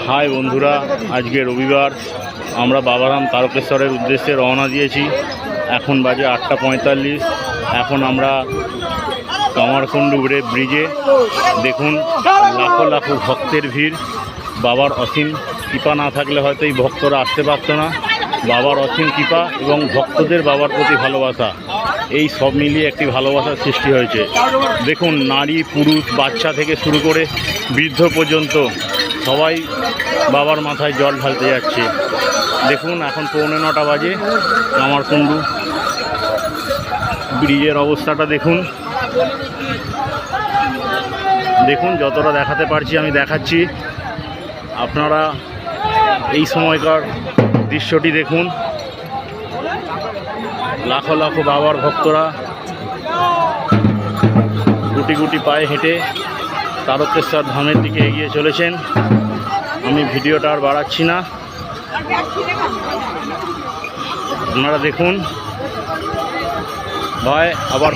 High বন্ধুরা, আজকে রবিবার। আমরা বাবারাম তারকেশ্বরের উদ্দেশ্যে রওনা দিয়েছি। এখন বাজে 8:45। এখন আমরা কামারকুণ্ডু ব্রিজে। দেখুন লাখো লাখো ভক্তের ভিড়। বাবার অসীম কৃপা না থাকলে হয়তো এই ভক্তরা আসতে পারতো না। বাবার অসীম কৃপা এবং ভক্তদের বাবার প্রতি ভালোবাসা, এই সব মিলিয়ে একটি ভালোবাসার সৃষ্টি হয়েছে। দেখুন নারী পুরুষ বাচ্চা থেকে শুরু করে বৃদ্ধ পর্যন্ত সবাই বাবার মাথায় জল ঢালতে যাচ্ছে। দেখুন এখন 9:15 বাজে। কামারকুণ্ডু ব্রিজের অবস্থাটা দেখুন। দেখুন যতটা দেখাতে পারছি আমি দেখাচ্ছি। আপনারা এই সময়কার দৃশ্যটি দেখুন। লাখো লাখো বাবার ভক্তরা গুটি গুটি পায়ে হেঁটে তারকেশ্বর ধামের দিকে এগিয়ে চলেছেন। আমি ভিডিওটা আর বাড়াচ্ছি না, আপনারা দেখুন। ভাই আবার